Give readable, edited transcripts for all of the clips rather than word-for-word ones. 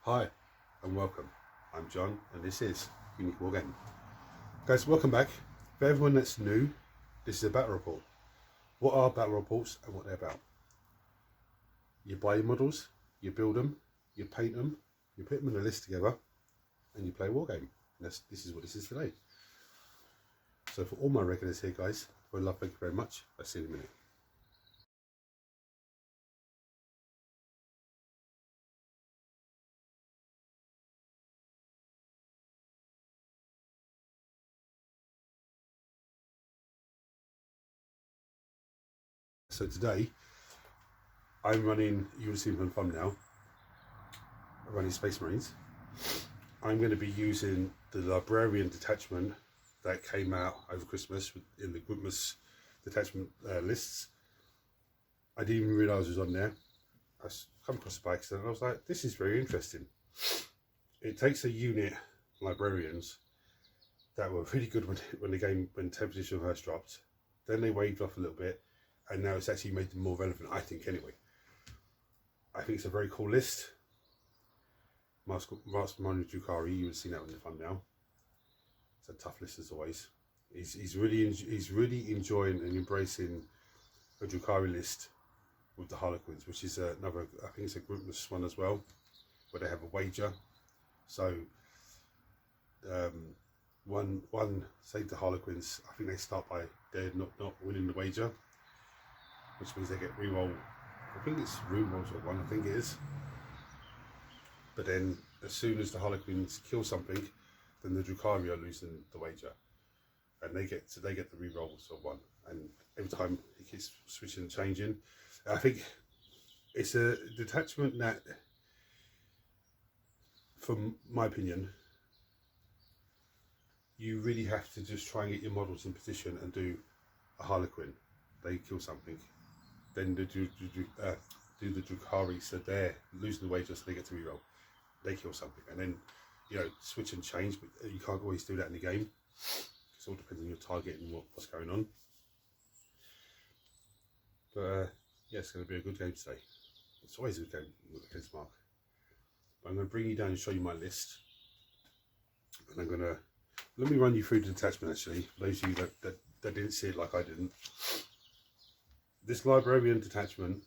Hi and welcome. I'm John and this is Unique Wargaming. Guys, welcome back. For everyone that's new, this is a battle report. What are battle reports and what they're about? You buy your models, you build them, you paint them, you put them in a list together and you play a war game. And this is what this is today. So for all my regulars here guys, well, love, thank you very much. I'll see you in a minute. So today, I'm running, you'll see from the thumbnail, I'm running Space Marines. I'm going to be using the Librarian detachment that came out over Christmas in the Christmas detachment lists. I didn't even realise it was on there. I come across it by accident and I was like, this is very interesting. It takes a unit, Librarians, that were really good when 10th edition first dropped. Then they waved off a little bit and now it's actually made them more relevant, I think anyway. I think it's a very cool list. Mastermind Drukhari, you would have seen that in the thumbnail. It's a tough list as always. He's really enjoying and embracing a Drukhari list with the Harlequins, which is another, I think it's a groupless one as well, where they have a wager. So one say the Harlequins, I think they start by they're not winning the wager, which means they get reroll. I think it's rerolls or one, I think it is. But then, as soon as the Harlequins kill something, then the Drukhari are losing the wager, and they get the rerolls of one. And every time it keeps switching and changing. I think it's a detachment that, from my opinion, you really have to just try and get your models in position and do a Harlequin. They kill something, then do the Drukhari, so they're losing the wager, so they get to reroll. They kill something, and then switch and change, but you can't always do that in the game. It all depends on your target and what's going on. But yeah, it's going to be a good game today. It's always a good game against Mark. But I'm going to bring you down and show you my list, and I'm going to let me run you through the detachment actually. For those of you that didn't see it like I didn't, this Librarian detachment,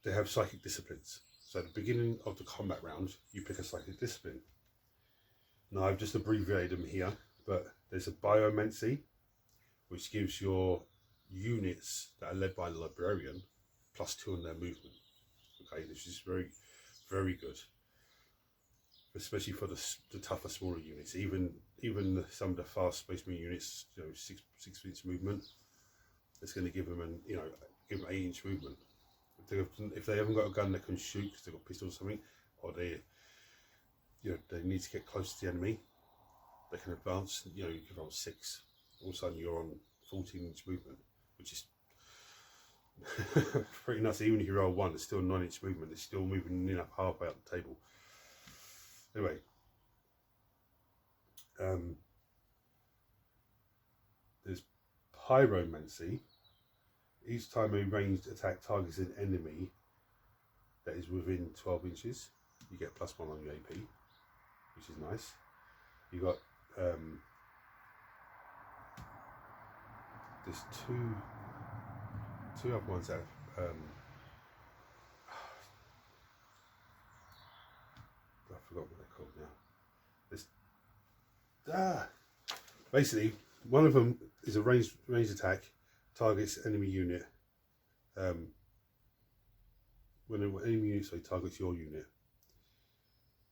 they have psychic disciplines. So at the beginning of the combat round, you pick a psychic discipline. Now I've just abbreviated them here, but there's a biomancy, which gives your units that are led by the Librarian +2 on their movement. Okay, this is very, very good, especially for the tougher, smaller units. Even some of the fast Space Marine units, 6 inch movement, it's going to give them give them 8 inch movement. If they haven't got a gun that can shoot because they've got pistols or something, or they need to get close to the enemy, they can advance. You can roll 6. All of a sudden you're on 14 inch movement, which is pretty nuts. Even if you roll 1, it's still 9 inch movement. It's still moving up halfway up the table. Anyway, there's pyromancy. Each time a ranged attack targets an enemy that is within 12 inches, you get +1 on your AP, which is nice. You got there's two other ones that have, I forgot what they're called now. Basically, one of them is a ranged attack, targets enemy unit. When an enemy unit targets your unit,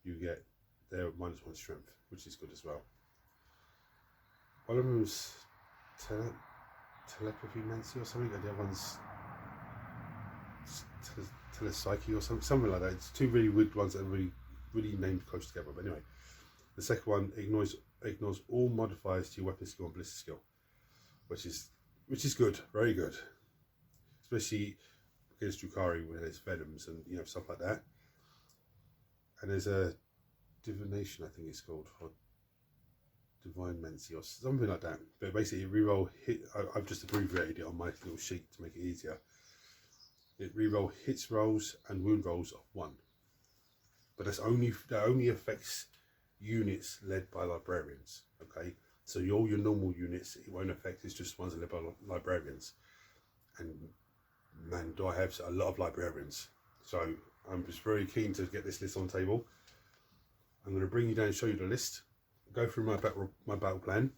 you get their -1 strength, which is good as well. One of them is telepathy mancy or something, and the other one's telepsyche or something like that. It's two really weird ones that are really named close together. But anyway, the second one ignores all modifiers to your weapon skill and ballistic skill, which is good, very good, especially against Drukhari when there's venoms and stuff like that. And there's a divination, I think it's called, or divine mancy or something like that. But basically, reroll hit. I've just abbreviated it on my little sheet to make it easier. It reroll hits rolls and wound rolls of 1. but that only affects units led by librarians. Okay, so all your normal units it won't affect. It's just ones led by librarians. And man, do I have a lot of librarians. So I'm just very keen to get this list on the table. I'm going to bring you down and show you the list, go through my battle plan,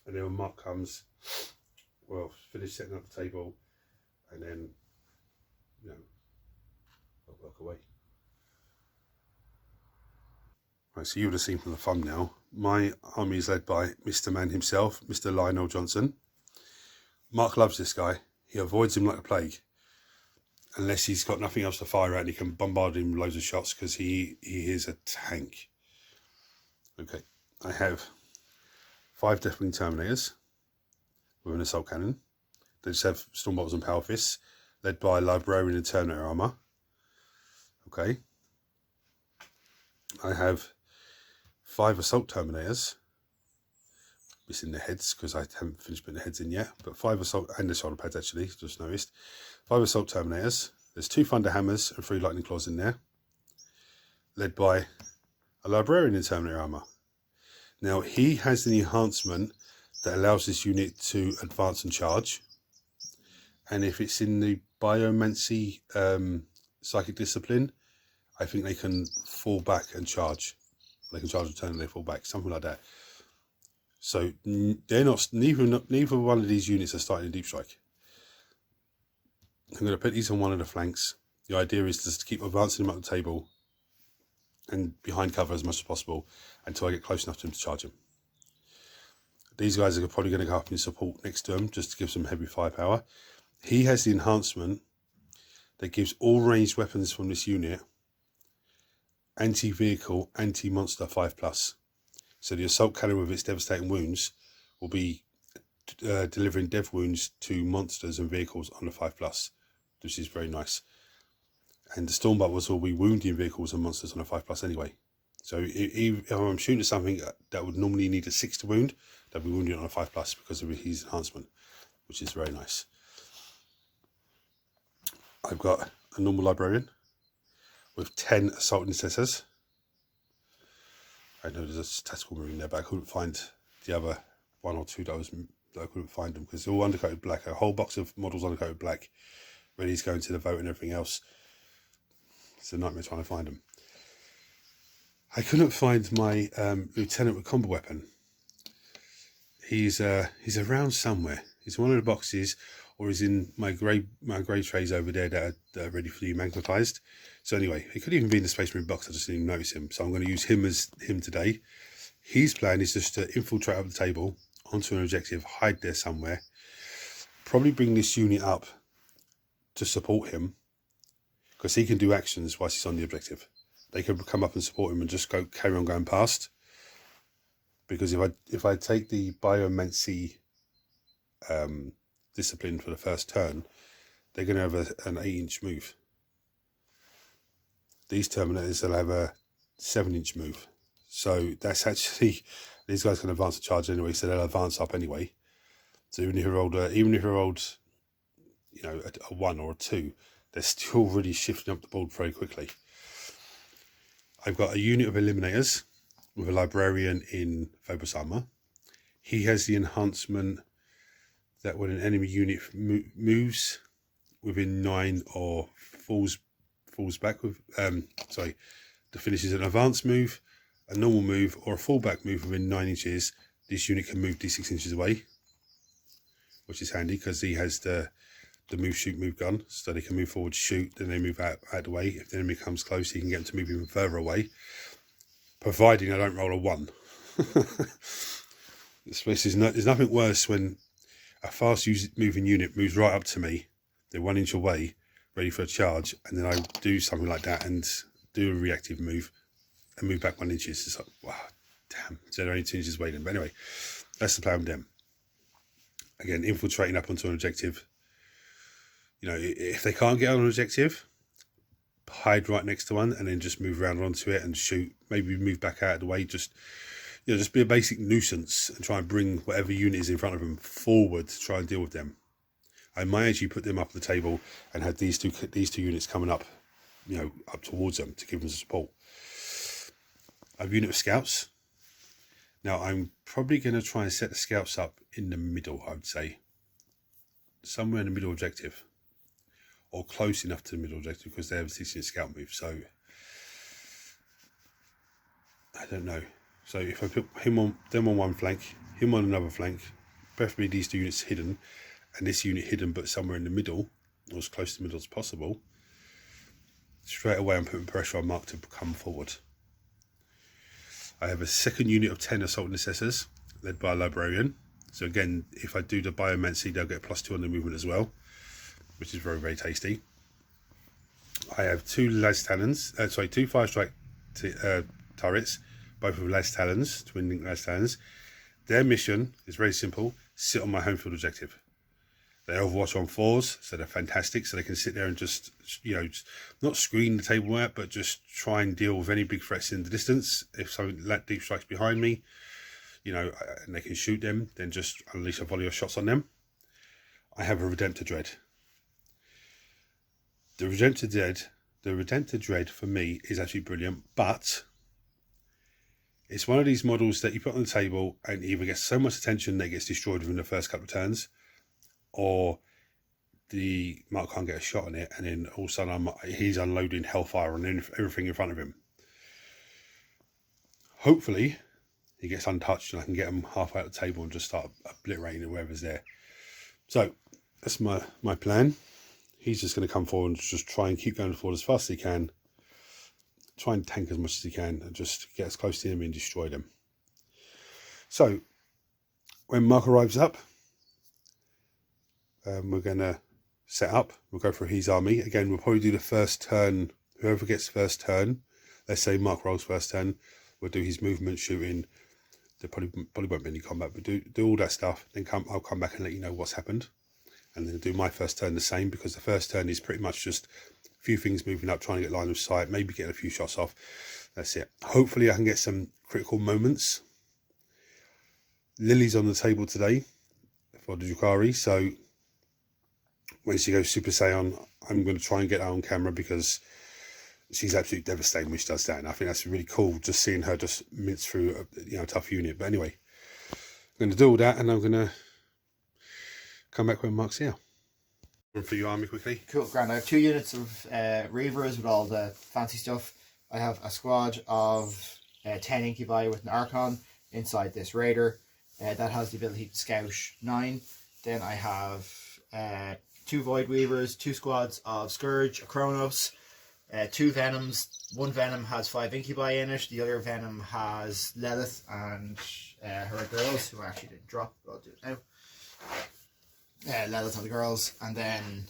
and then when Mark comes, well, finish setting up the table, and then, you know, I'll work away. Right, so you would have seen from the thumbnail, my army is led by Mr. Man himself, Mr. Lionel Johnson. Mark loves this guy. He avoids him like a plague, unless he's got nothing else to fire at and he can bombard him with loads of shots, because he is a tank. Okay, I have 5 Deathwing Terminators with an assault cannon. They just have Stormbolts and Power Fists, led by Librarian and Terminator armor. Okay, I have 5 Assault Terminators, missing the heads because I haven't finished putting the heads in yet, but 5 assault, and the shoulder pads actually, just noticed. 5 Assault Terminators, there's 2 Thunder Hammers and 3 Lightning Claws in there, led by a Librarian in Terminator armor. Now he has an enhancement that allows this unit to advance and charge, and if it's in the Biomancy Psychic Discipline, I think they can fall back and charge. They can charge, return, and they fall back, something like that. So they're not, neither one of these units are starting a deep strike. I'm going to put these on one of the flanks. The idea is just to keep advancing them up the table and behind cover as much as possible until I get close enough to them to charge them. These guys are probably going to go up in support next to him just to give some heavy firepower. He has the enhancement that gives all ranged weapons from this unit anti-vehicle, anti-monster 5+. So the assault cannon with its devastating wounds will be delivering dev wounds to monsters and vehicles on the 5+, which is very nice. And the Stormbolts will be wounding vehicles and monsters on a 5+ anyway. So if I'm shooting at something that would normally need a 6 to wound, they'll be wounding on a 5+ because of his enhancement, which is very nice. I've got a normal Librarian with 10 Assault Intercessors. I know there's a Tactical Marine there, but I couldn't find the other 1 or 2 that I couldn't find them because they're all undercoated black. A whole box of models undercoated black, ready to go into the vote and everything else. It's a nightmare trying to find them. I couldn't find my Lieutenant with combat weapon. He's around somewhere. He's in one of the boxes, or he's in my grey trays over there that are ready for you magnetized. So anyway, he could even be in the Space Marine box. I just didn't even notice him. So I'm going to use him today. His plan is just to infiltrate up the table onto an objective, hide there somewhere, probably bring this unit up to support him, because he can do actions whilst he's on the objective. They could come up and support him and just carry on going past. Because if I take the Biomancy discipline for the first turn, they're going to have an 8-inch move. These Terminators will have a 7-inch move. So that's actually, these guys can advance a charge anyway, so they'll advance up anyway. So even if you rolled, you know, a 1 or a 2, they're still really shifting up the board very quickly. I've got a unit of Eliminators with a Librarian in Phobos armor. He has the enhancement that when an enemy unit moves within 9 or falls back with, the finish is an advanced move, a normal move, or a fallback move within 9 inches, this unit can move d6 inches away, which is handy because he has the move, shoot, move gun, so they can move forward, shoot, then they move out the way. If the enemy comes close, he can get them to move even further away, providing I don't roll a 1. There's nothing worse when a fast moving unit moves right up to me, they're 1 inch away, ready for a charge, and then I do something like that and do a reactive move and move back 1 inch. It's like, wow, damn, so they're only 2 inches away then. But anyway, that's the plan with them. Again, infiltrating up onto an objective. You know, if they can't get on an objective, hide right next to one and then just move around onto it and shoot. Maybe move back out of the way. Just, you know, just be a basic nuisance and try and bring whatever unit is in front of them forward to try and deal with them. I might actually put them up the table and have these two units coming up you know, up towards them to give them support. I have a unit of scouts. Now I'm probably going to try and set the scouts up in the middle, I would say. Somewhere in the middle objective. Or close enough to the middle objective, because they have a 16 scout move, so I don't know. So if I put them on one flank, him on another flank, preferably these two units hidden, and this unit hidden but somewhere in the middle, or as close to the middle as possible, straight away I'm putting pressure on Mark to come forward. I have a second unit of 10 assault intercessors, led by a librarian. So again, if I do the biomancy, they'll get +2 on the movement as well, which is very, very tasty. I have two two fire strike turrets, both with las talons, twin link las talons. Their mission is very simple: sit on my home field objective. They overwatch on 4s, so they're fantastic. So they can sit there and just, you know, not screen the table out, but just try and deal with any big threats in the distance. If something like deep strikes behind me, you know, and they can shoot them, then just unleash a volley of shots on them. I have a Redemptor Dread. The Redemptor Dread for me is actually brilliant, but it's one of these models that you put on the table and either gets so much attention that it gets destroyed within the first couple of turns, or the Mark can't get a shot on it, and then all of a sudden he's unloading hellfire on everything in front of him. Hopefully he gets untouched and I can get him halfway out the table and just start obliterating whoever's there. So that's my plan. He's just going to come forward and just try and keep going forward as fast as he can. Try and tank as much as he can and just get as close to him and destroy them. So when Mark arrives up, we're going to set up. We'll go for his army. Again, we'll probably do the first turn. Whoever gets first turn, let's say Mark rolls first turn, we'll do his movement, shooting. There probably won't be any combat, but do all that stuff. Then I'll come back and let you know what's happened. And then do my first turn the same, because the first turn is pretty much just a few things moving up, trying to get line of sight, maybe getting a few shots off. That's it. Hopefully I can get some critical moments. Lily's on the table today for the Drukhari, so when she goes Super Saiyan, I'm going to try and get her on camera, because she's absolutely devastating when she does that, and I think that's really cool, just seeing her just mince through a tough unit. But anyway, I'm going to do all that, and I'm going to come back when Mark's here. Run through your army quickly. Cool, grand. I have 2 units of Reavers with all the fancy stuff. I have a squad of 10 Incubi with an Archon inside this Raider. That has the ability to scout 9. Then I have 2 Void Weavers, 2 squads of Scourge, a Kronos, 2 Venoms. One Venom has 5 Incubi in it. The other Venom has Lilith and her girls, who actually didn't drop, but I'll do it now. Lilith on the girls, and then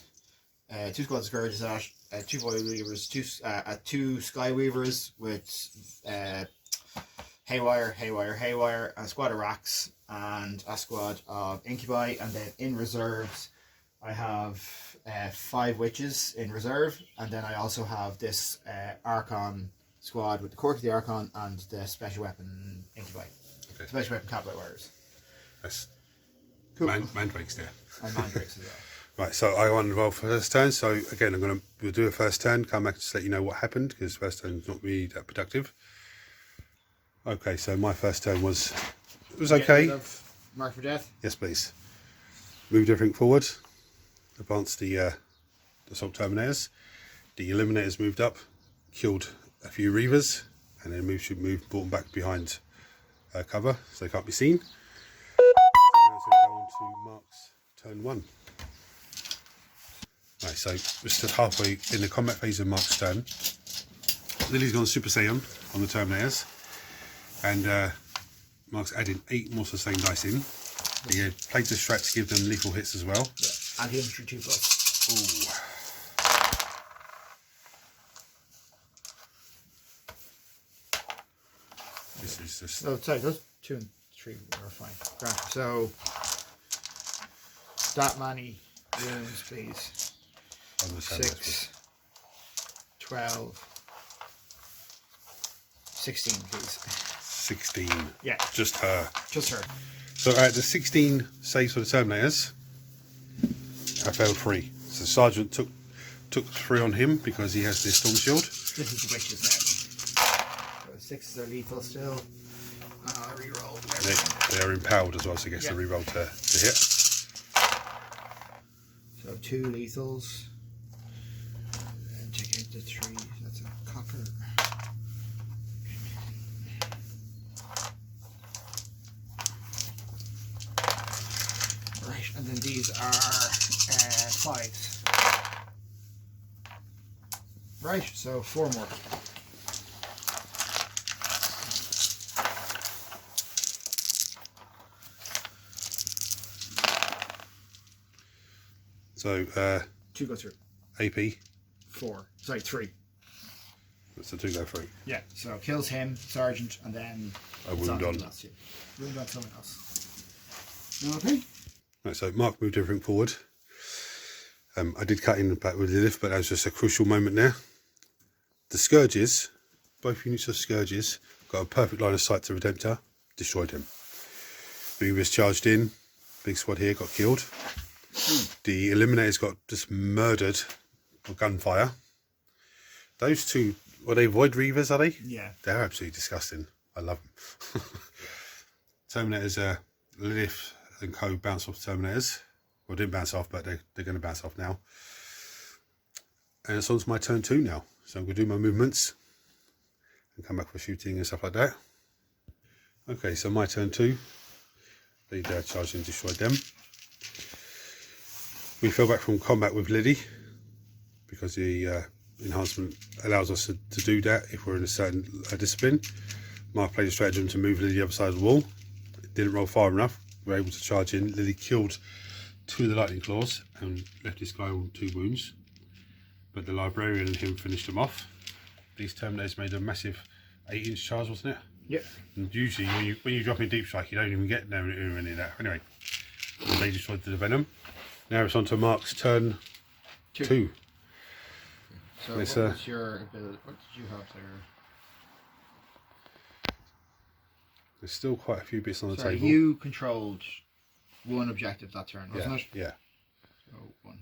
2 squads of Scourges, 2 Void Weavers, 2 Sky Weavers with Haywire, and a squad of Racks, and a squad of Incubi. And then in reserves, I have 5 Witches in reserve, and then I also have this Archon squad with the Court of the Archon and the Special Weapon Incubi. Okay. Special Weapon Cavalry Warriors. Nice. Cool. Mandrake's there. And Mandrakes as well. Right, so I won well for first turn. So again, we'll do a first turn, come back and just let you know what happened, because first turn's not really that productive. Okay, so my first turn was okay. Mark for death. Yes, please. Moved everything forward. Advanced the assault terminators. The eliminators moved up, killed a few Reavers, and then brought them back behind cover so they can't be seen. Now it's going to go on to Mark's turn 1. Right, so we're still halfway in the combat phase of Mark's turn. Lily's gone Super Saiyan on the terminators, and Mark's adding 8 more sustained dice in. He played the strat to give them lethal hits as well. Yeah. And infantry 2+. Ooh. This is just... Oh, sorry, those 2 and 3 were fine. Grand. So, that many wounds, please. 6, 12, 16, please. 16. Yeah. Just her. Just her. So at the 16 saves for the Terminators, I failed 3. So the Sergeant took took 3 on him because he has the storm shield. This is the witches now. So 6s are lethal still. Reroll. They are empowered as well, so he gets the reroll to hit. So 2 lethals. And take out the 3. That's a copper. Right, and then these are 5s. Right, so 4 more. So 2 go through. AP. 4. Sorry, 3. So 2 go through. Yeah, so kills him, Sergeant, and then A wound on. Wound on someone else. Okay. Right, so Mark moved everything forward. I did cut in back with Lilith, but that was just a crucial moment there. The Scourges, both units of Scourges, got a perfect line of sight to Redemptor, destroyed him. Reavers charged in, big squad here, got killed. The Eliminators got just murdered with gunfire. Those 2, were they Void Reavers, are they? Yeah. They're absolutely disgusting. I love them. Terminators, Lilith and co bounce off Terminators. Well, didn't bounce off, but they're going to bounce off now. And it's on to my turn 2 now. So I'm going to do my movements and come back for shooting and stuff like that. Okay, so my turn 2. They charged and destroyed them. We fell back from combat with Liddy because the enhancement allows us to do that if we're in a certain discipline. Mark played a stratagem to move Liddy the other side of the wall. It didn't roll far enough. We were able to charge in. Liddy killed 2 of the lightning claws and left this guy on 2 wounds. But the librarian and him finished them off. These Terminators made a massive 8-inch charge, wasn't it? Yep. And usually when you drop in deep strike, you don't even get any of that. Anyway, they destroyed the venom. Now it's on to Mark's turn 2. So what was your ability? What did you have there? There's still quite a few bits on the Sorry, table. you controlled 1 objective that turn, wasn't it? Yeah. So 1.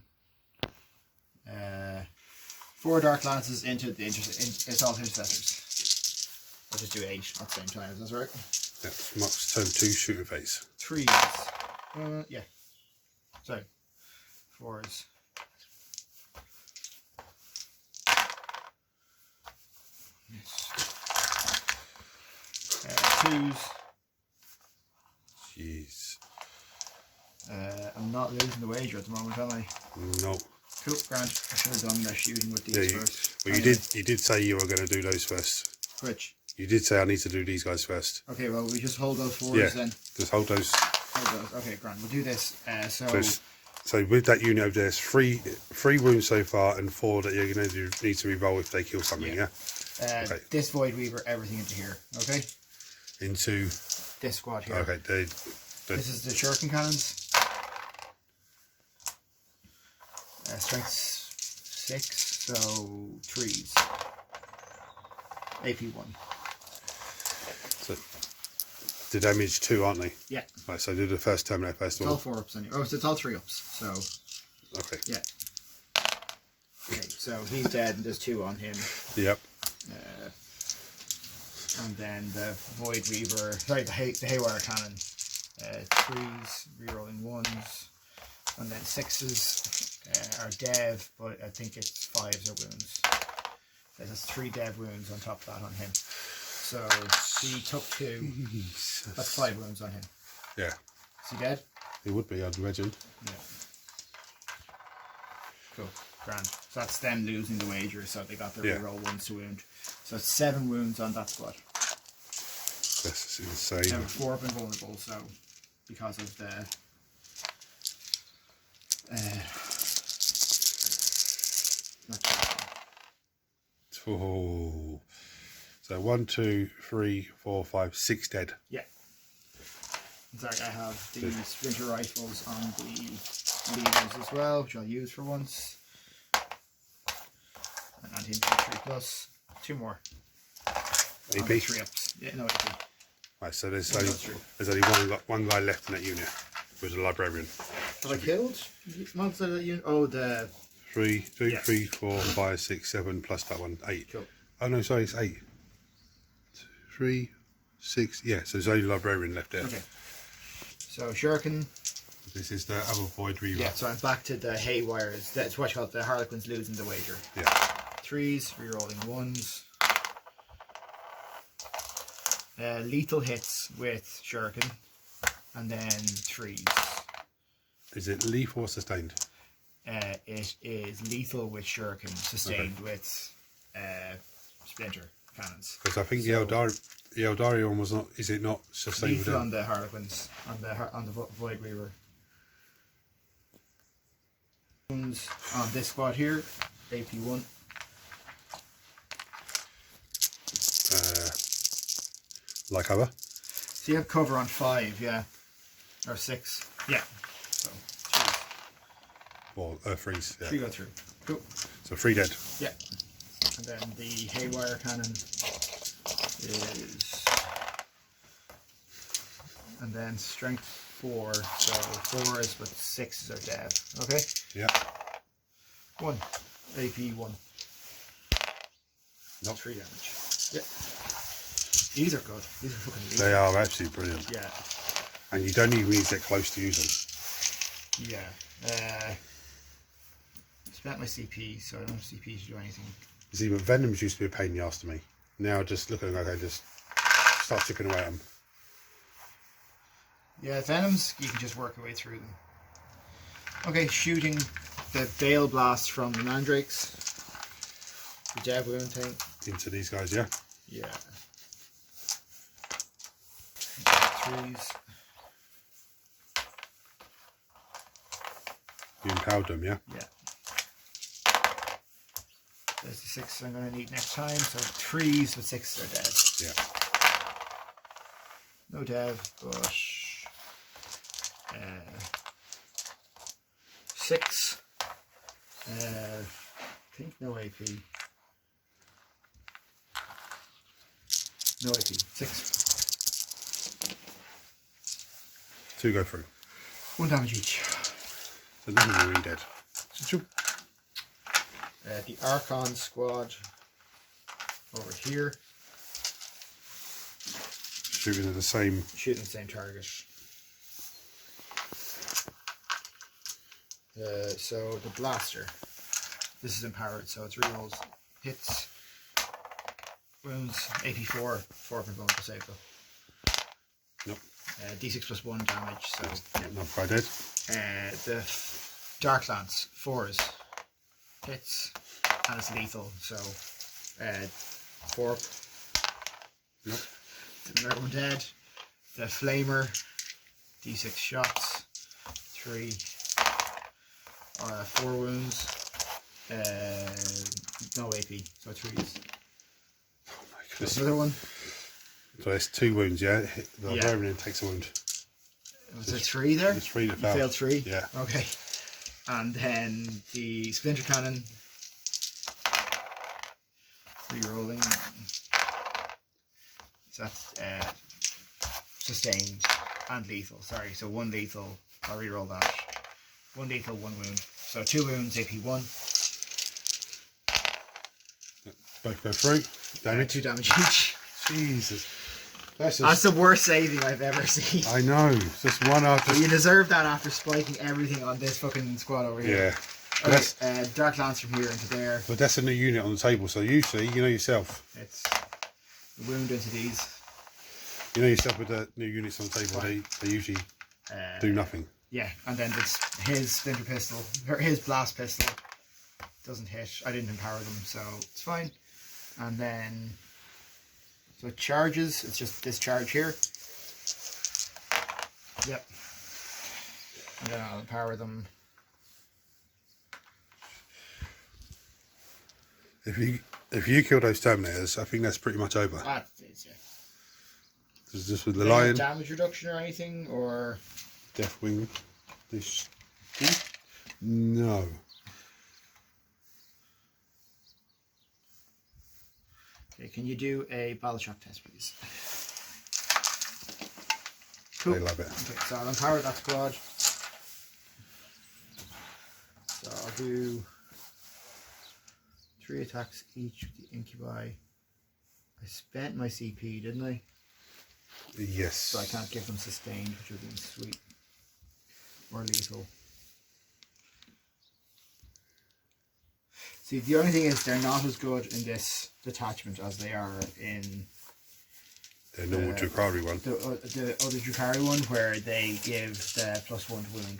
4 dark lances into the assault intercessors. I'll just do 8 at the same time, is that right? That's Mark's turn 2 shooting phase. 3s. Yeah. Sorry. 4s. Yes. 2s. Jeez. I'm not losing the wager at the moment, am I? No. Cool, Grant. I should have done the shooting with these first. Well, you did say you were going to do those first. Which? You did say I need to do these guys first. Okay, well, we just hold those 4s then. Just hold those. Hold those. Okay, Grant. We'll do this. So with that unit over there, there's 3 wounds so far and 4 that you're going to need to re-roll if they kill something, yeah? Okay. This Void Weaver, everything into here, okay? Into this squad here. Okay, this is the shuriken cannons. Strength 6, so 3s. AP 1. So the damage 2, aren't they? Yeah. Right, so do the first Terminator first of all. It's all 4 ups anyway. Oh, so it's all 3 ups. So. Okay. Yeah. Okay, so he's dead and there's 2 on him. Yep. And then the Void Weaver, sorry, the Haywire Cannon, 3s, rerolling 1s, and then 6s are dev, but I think it's 5s are wounds. There's 3 dev wounds on top of that on him. So he took 2. Jesus. That's 5 wounds on him. Yeah. Is he dead? He would be, I'd imagine. Yeah. Cool. Grand. So that's them losing the wager, so they got their reroll 1s to wound. So it's 7 wounds on that squad. That's insane. They were 4 up and vulnerable, so because of the oh. So 1, 2, 3, 4, 5, 6 dead. Yeah. In fact, I have the sprinter rifles on the leaders as well, which I'll use for once. And anti-infantry plus 2 more. AP? 3 ups. Yeah, no AP. Right, so there's only one guy left in that unit, who's a librarian. Have I killed monster that unit? Oh, the 3, 2, Yes. 3, 4, 5, 6, 7 plus that one, 8. Cool. Oh no, sorry, it's 8. 2, 3, 6. Yeah, so there's only librarian left there. Okay. So Shuriken. This is the other void reaver. Yeah, so I'm back to the haywires. That's what you call it, the Harlequins losing the wager. Yeah. 3s, rerolling 1s. Lethal hits with Shuriken. And then 3s. Is it lethal or sustained? It is lethal with Shuriken, sustained with Splinter cannons. Because I think the Eldari one was not. Is it not sustained? Lethal on the Harlequins, on the Void Reaver. On this squad here, AP1. Like cover. So you have cover on 5, yeah, or 6, yeah. So Or freeze. Yeah. 3 go through. Cool. So 3 dead. Yeah. And then the haywire cannon is, and then strength 4, so 4s but 6s are dead. Okay. Yeah. 1 AP1. Nope. 3 damage. Yeah. These are good. These are fucking easy. They are absolutely brilliant. Yeah. And you don't even need to get close to use them. Yeah. Spent my CP, so I don't have CP to do anything. You see, but Venoms used to be a pain in the ass to me. Now just look at them, okay, just start chipping away at them. Yeah, Venoms, you can just work your way through them. Okay, shooting the Bale Blast from the Mandrakes. The jab wound thing. Into these guys, yeah? Yeah. 3s. You empowered them, yeah? Yeah. There's the 6 I'm going to need next time. So 3s with 6s are dead. Yeah. No dev, but 6. I think no AP. No AP. 6. 2 go through. 1 damage each. So none of them are really dead. The Archon squad over here. Shooting at the same. Shooting the same target. So the blaster. This is empowered, so it's rerolls, hits, wounds, AP4, 4 bonus to save though. Nope. D6 plus 1 damage, so yeah. Not quite dead. The Dark Lance, 4s, hits, and it's lethal, so 4. Nope. Another one dead. The Flamer, D6 shots, 3, 4 wounds, no AP, so 3s. Oh my goodness. Another one. So it's 2 wounds, yeah? The Yeah. librarian takes a wound. Was there 3 there? There's 3 that You failed. failed 3? Yeah. Okay. And then the Splinter Cannon. Rerolling. So that's sustained and lethal. Sorry, so 1 lethal. I'll reroll that. 1 lethal, 1 wound. So 2 wounds, AP1. Both go through. Damage. 2 damage each. Jesus. That's the worst saving I've ever seen. I know. It's just one after. You deserve that after spiking everything on this fucking squad over here. Yeah. Okay, Dark Lance from here into there. But that's a new unit on the table, so usually, you know yourself. It's wound into these. You know yourself with the new units on the table, they usually do nothing. Yeah, and then his Splinter Pistol, or his Blast Pistol, doesn't hit. I didn't empower them, so it's fine. And then, so it charges, it's just this charge here. Yep. And then I'll empower them. If you kill those Terminators, I think that's pretty much over. That is, yeah. Just with the Any Lion, damage reduction or anything, or Deathwing, this. No. okay, can you do a battle shock test, please? Cool. They love it. Okay, so I'll empower that squad. So I'll do 3 attacks each with the incubi. I spent my CP, didn't I? Yes. So I can't give them sustained, which would be sweet. Or lethal. See, the only thing is they're not as good in this detachment as they are in the normal Drukhari one. The other Drukhari one, where they give the +1 to wound.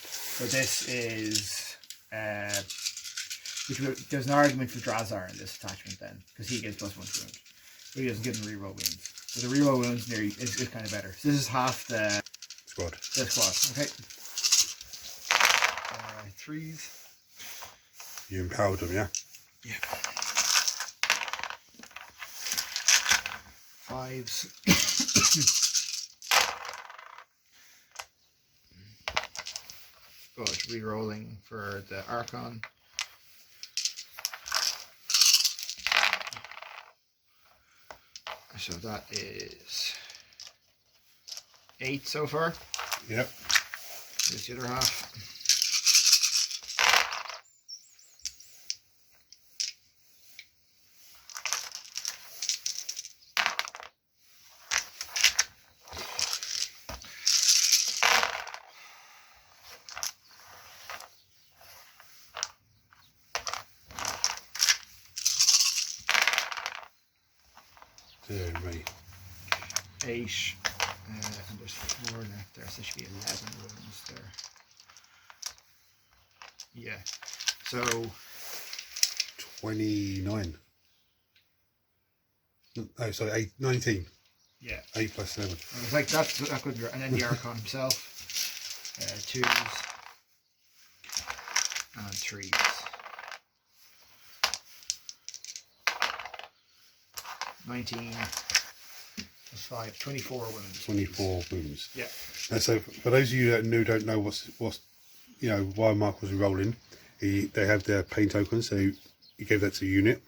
So this is... there's an argument for Drazar in this attachment then, because he gives +1 to wound. But he doesn't give them reroll wounds. So the reroll wounds is kind of better. So this is half the squad. The squad, okay. 3s. You empowered them, yeah? Yeah. 5s. Good, re-rolling for the Archon. So that is 8 so far. Yep. Here's the other half. Dear me. 8, and there's 4 left there, so there should be 11 wounds there. Yeah, so 29. Oh, sorry, 19. yeah, 8 plus 7. I was like, that could be, and then the Archon himself, 2s and 3s. 19 plus 5, 24 wounds. 24 wounds. Yeah. And so, for those of you that don't know what's why Mark was rolling, they have their pain tokens, so he gave that to a unit.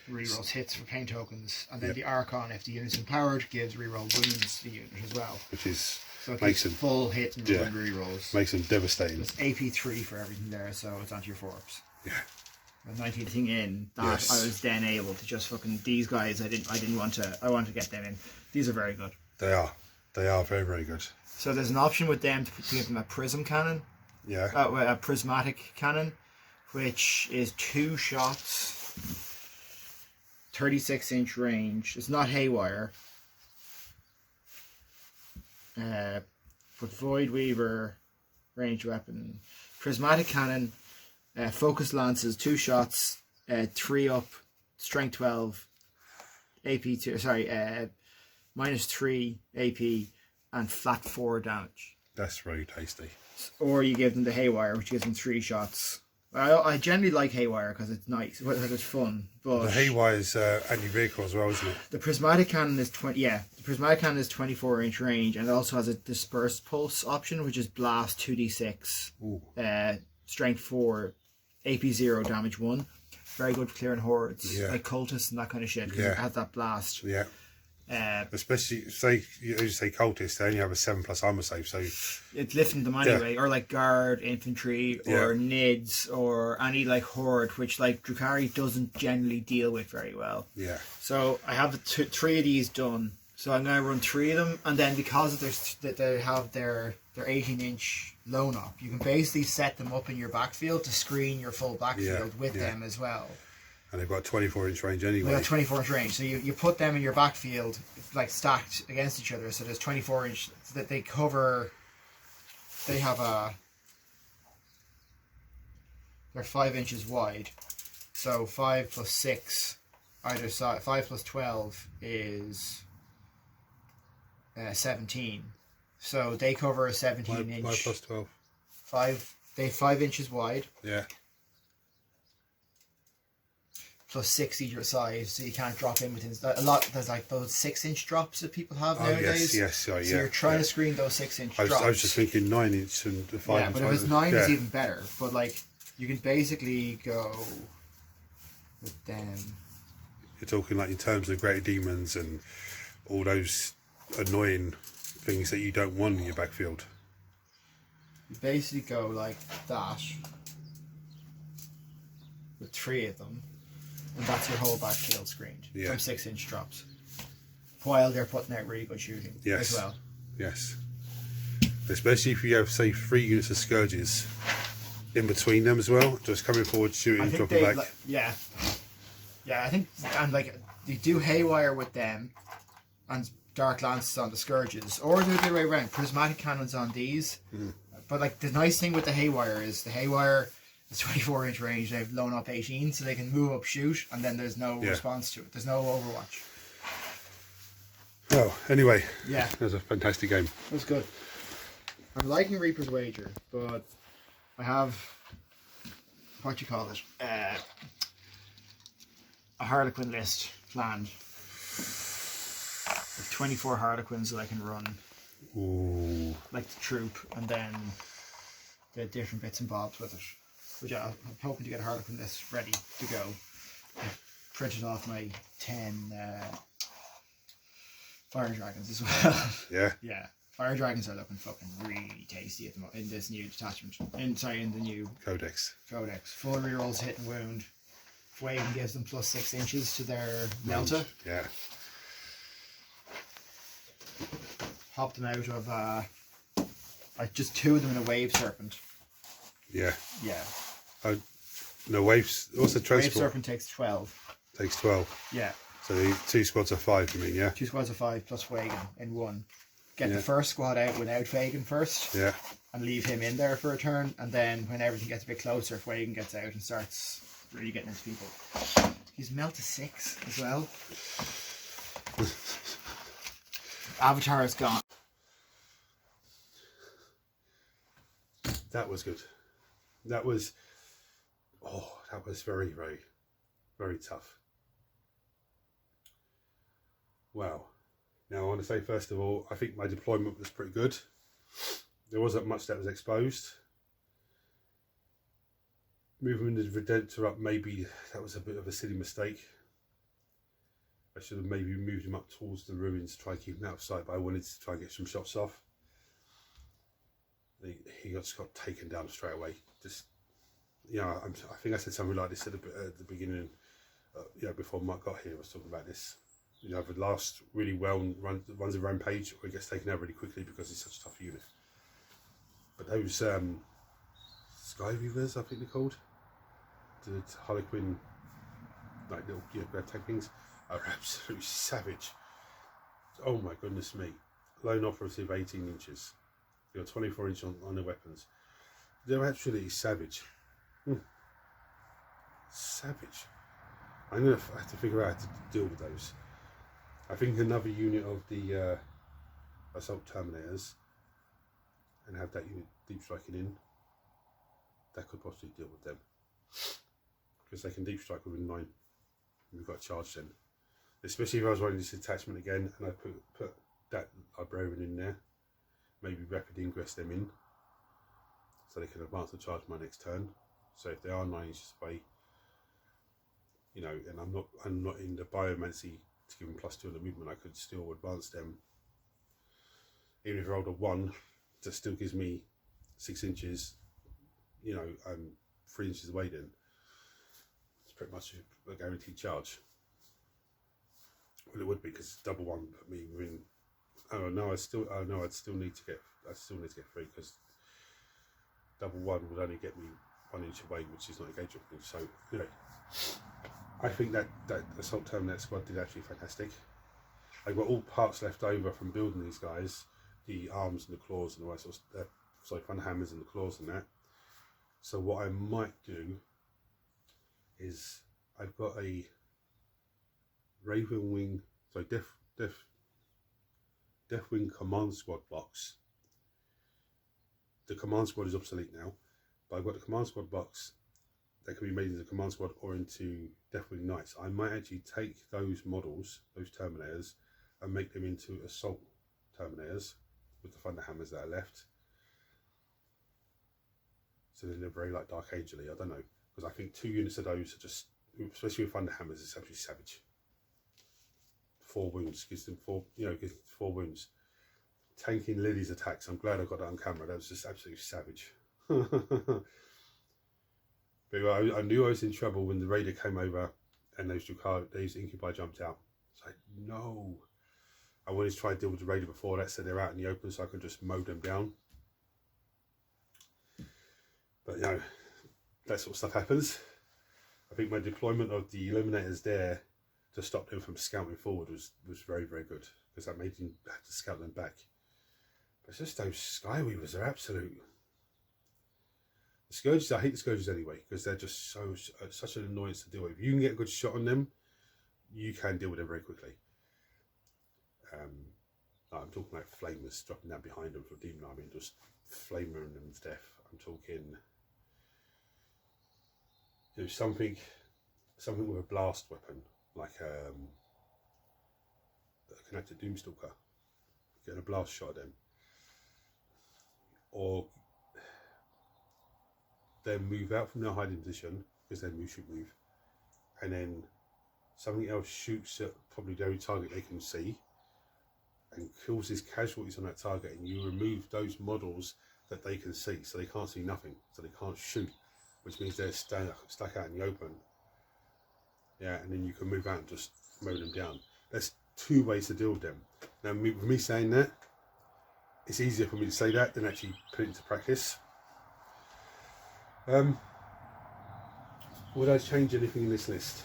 Rerolls hits for pain tokens, and then the Archon, if the unit's empowered, gives reroll wounds to the unit as well. Which is so it makes them them full hit and wound rerolls. Makes them devastating. It's AP3 for everything there, so it's onto your forbs. Yeah. With 19 thing in, that Yes. I was then able to just fucking these guys. I wanted to get them in. These are very good. They are very, very good. So there's an option with them to give them a prism cannon. Yeah. A prismatic cannon, which is 2 shots, 36-inch range. It's not haywire. But Void Weaver, range weapon, prismatic cannon, focus lances, 2 shots, 3 up, strength 12, AP 2. Sorry, -3 AP and flat 4 damage. That's very tasty. Or you give them the haywire, which gives them 3 shots. I generally like haywire because it's nice, because it's fun. But the haywire is anti-vehicle as well, isn't it? the prismatic cannon is 20. Yeah, the prismatic cannon is 24-inch range, and it also has a dispersed pulse option, which is blast 2d6, strength 4, AP 0, damage 1. Very good for clearing hordes, like cultists and that kind of shit. Because it has that blast. Yeah. Especially you say cultists, they only have a 7+ armor save, so it's lifting them anyway, or like guard, infantry, or nids, or any like horde, which like Drukhari doesn't generally deal with very well. Yeah. So I have 3 of these done. So I'm going to run 3 of them, and then because they have their 18-inch loan up, you can basically set them up in your backfield to screen your full backfield with them as well. And they've got 24-inch range anyway. They've got 24-inch range, so you put them in your backfield like stacked against each other. So there's 24-inch that they cover. They have they're 5 inches wide, so 5 plus 6 either side. 5 plus 12 is 17. So they cover a 17-inch. 5 plus 12. 5. They 5 inches wide. Yeah. Plus 6 either side, so you can't drop in within a lot. There's like those 6-inch drops that people have nowadays. So you're trying to screen those 6-inch drops. I was just thinking 9-inch and 5-inch. Yeah, but if it's 9, it's even better. But like, you can basically go with them. You're talking like in terms of greater demons and all those annoying things that you don't want in your backfield. You basically go like that with 3 of them. and that's your whole back kill screened Yeah. from 6-inch drops. While they're putting out really good shooting Yes. as well. Yes. Especially if you have, say, 3 units of Scourges in between them as well, just coming forward, shooting, dropping back. Yeah, I think, and like they do Haywire with them, and Dark Lances on the Scourges, or do it the other way around, Prismatic Cannons on these. But like the nice thing with the Haywire is the Haywire is 24-inch range. They've blown up 18, so they can move up, shoot, and then there's no response to it. There's no Overwatch. Oh, anyway, yeah, that was a fantastic game. It was good. I'm liking Reaper's Wager, but I have, what you call it, a Harlequin list planned. With 24 Harlequins that I can run. Ooh. Like the troop, and then the different bits and bobs with it. Which I'm hoping to get a Harlequin list ready to go. I've printed off my 10 Fire Dragons as well. Yeah. Yeah. Fire Dragons are looking fucking really tasty at the moment in this new detachment. In the new Codex. Full rerolls, hit and wound. Fuegan gives them plus 6 inches to their Melta. Yeah. Hopped them out of like just 2 of them in a Wave Serpent. Yeah. Yeah. No, waves. What's the transport? Wave Serpent takes 12. Takes 12. Yeah. So the 2 squads of 5, you mean, yeah? 2 squads of 5 plus Fuegan in 1. Get Yeah. the first squad out without Fuegan first. Yeah. And leave him in there for a turn, and then when everything gets a bit closer, Fuegan gets out and starts really getting into people. He's Melta 6 as well. Avatar is gone. That was good. That was very, very, very tough. Wow. Now I want to say, first of all, I think my deployment was pretty good. There wasn't much that was exposed. Moving the Redemptor up, maybe that was a bit of a silly mistake. I should have maybe moved him up towards the ruins to try and keep him out of sight, but I wanted to try and get some shots off. He just got taken down straight away. Just, you know, I think I said something like this at the beginning, you know, before Mark got here. I was talking about this. You know, the last really well runs a rampage, or he gets taken out really quickly because he's such a tough unit. But those Sky Reavers, I think they're called, the Harlequin, like little grab tag things, are absolutely savage. Oh my goodness me! Lone operative 18 inches. You got 24 inch on the weapons. They're absolutely savage. Savage. I'm gonna have to figure out how to deal with those. I think another unit of the assault terminators, and have that unit deep striking in, that could possibly deal with them, because they can deep strike within 9. We've got a charge then, especially if I was running this attachment again and I put that librarian in there, maybe rapid ingress them in so they can advance the charge my next turn. So if they are 9 inches away, you know, and I'm not in the biomancy to give them +2 on the movement, I could still advance them. Even if I rolled a 1, that still gives me 6 inches, you know, 3 inches away then. It's pretty much a guaranteed charge. Well, it would be, because double 1 put me within. I'd still need to get 3, because double 1 would only get me 1 inch away, which is not engagement. So, you know, I think that assault terminator squad did actually fantastic. I've got all parts left over from building these guys, the arms and the claws and all that sort of stuff, fun hammers and the claws and that. So what I might do is, I've got a Raven Wing, so Death Wing command squad box. The command squad is obsolete now, but I've got the command squad box that can be made into command squad or into Deathwing Knights. I might actually take those models, those Terminators, and make them into assault Terminators with the Thunder Hammers that are left. So then they're very like Dark Angel-y, I don't know, because I think 2 units of those are just, especially with Thunder Hammers, it's absolutely savage. 4 wounds gives them 4, you know, gives 4 wounds. Tanking Lily's attacks, I'm glad I got that on camera. That was just absolutely savage. But I knew I was in trouble when the raider came over and those Drukhari, those incubi jumped out. It's like, no. I wanted to try and deal with the raider before that, so they're out in the open, so I could just mow them down. But you know, that sort of stuff happens. I think my deployment of the eliminators there to stop them from scouting forward was very, very good, because that made them have to scout them back. But it's just those Skyweavers are absolute. The Scourges, I hate the Scourges anyway, because they're just such an annoyance to deal with. If you can get a good shot on them, you can deal with them very quickly. I'm talking about flamers dropping down behind them for Demon Army and just flamering them to death. I'm talking, you know, something with a blast weapon, like a connected Doomstalker, getting a blast shot at them, or then move out from their hiding position, because their move should move, and then something else shoots at probably the only target they can see and causes casualties on that target, and you remove those models that they can see, so they can't see nothing, so they can't shoot, which means they're stuck out in the open. Yeah, and then you can move out and just mow them down. There's two ways to deal with them. Now, with me saying that, it's easier for me to say that than actually put it into practice. Would I change anything in this list?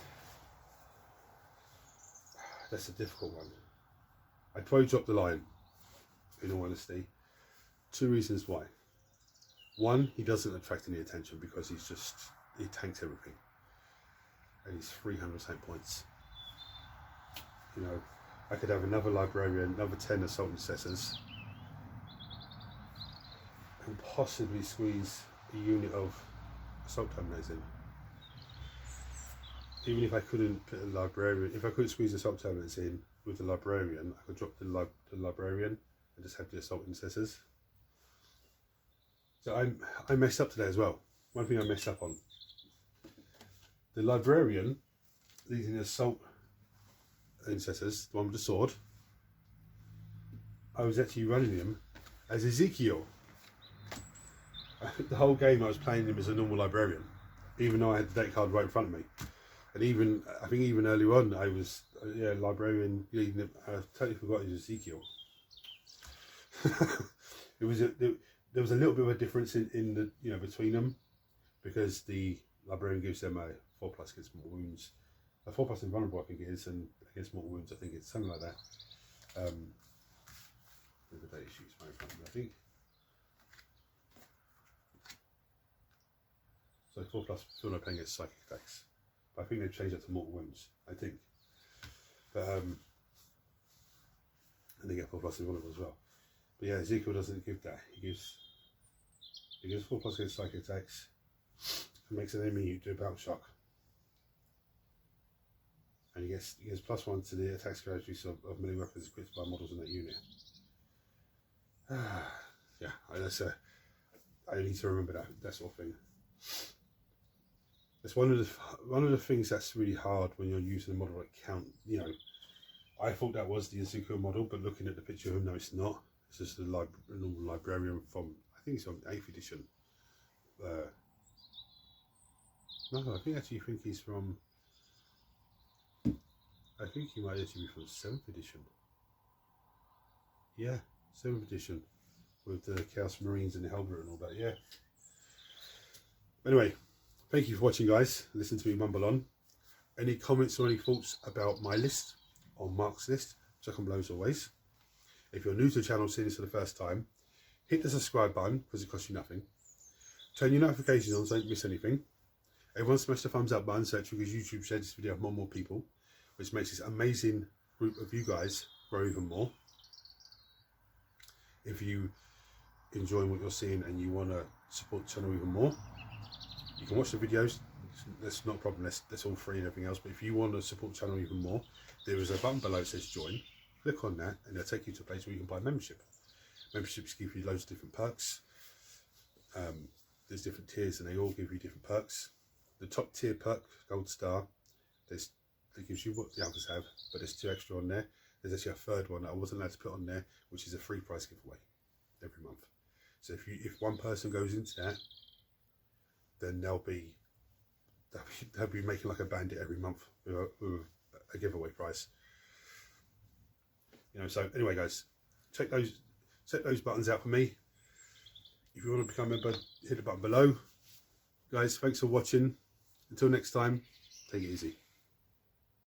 That's a difficult one. I'd probably drop the Lion, in all honesty. Two reasons why. One, he doesn't attract any attention because he tanks everything. And he's 300 points. You know, I could have another Librarian, another 10 Assault Intercessors, and possibly squeeze a unit of Assault Terminators in. Even if I couldn't put a Librarian, if I couldn't squeeze Assault Terminators in with the Librarian, I could drop the Librarian and just have the Assault Intercessors. So I messed up today as well. One thing I messed up on. The Librarian, leading the Assault Intercessors, the one with the sword, I was actually running him as Ezekiel. The whole game I was playing him as a normal Librarian, even though I had the deck card right in front of me. And even, I think even earlier on, I was, Librarian leading him. I totally forgot he was Ezekiel. There was a little bit of a difference in the, you know, between them, because the Librarian gives them a 4+ against mortal wounds, a 4+ invulnerable I think it is, and against mortal wounds I think it's something like that. The data sheet's right in front of me, I think. So 4+ still not paying against psychic attacks, but I think they've changed that to mortal wounds, I think. But and they get 4+ invulnerable as well. But yeah, Ezekiel doesn't give that. He gives 4+ against psychic attacks and makes an enemy do a battle shock. And he gets +1 to the attack characteristics of melee weapons equipped by models in that unit. Yeah, I need to remember that sort of thing. It's one of the things that's really hard when you're using a model like Count. You know, I thought that was the Ezekiel model, but looking at the picture of him, no, it's not. It's just a normal Librarian from, I think it's from 8th edition. No, I think he's from, I think he might actually be from 7th edition. Yeah, 7th edition, with the Chaos Marines and the helmet and all that, yeah. Anyway, thank you for watching, guys. Listen to me mumble on. Any comments or any thoughts about my list, or Mark's list, check them below as always. If you're new to the channel, seeing this for the first time, hit the subscribe button because it costs you nothing. Turn your notifications on so you don't miss anything. Everyone smash the thumbs up button so that because YouTube shares this video with more and more people, which makes this amazing group of you guys grow even more. If you enjoying what you're seeing and you want to support the channel even more, you can watch the videos. That's not a problem. That's all free and everything else. But if you want to support the channel even more, there is a button below that says join. Click on that and they'll take you to a place where you can buy membership. Memberships give you loads of different perks. There's different tiers and they all give you different perks. The top tier perk, Gold Star, that gives you what the others have, but there's 2 extra on there. There's actually a third one that I wasn't allowed to put on there, which is a free prize giveaway every month. So if one person goes into that, then they'll be they'll be making like a bandit every month with a giveaway prize. You know, so anyway, guys, check those buttons out for me. If you want to become a member, hit the button below. Guys, thanks for watching. Until next time, take it easy.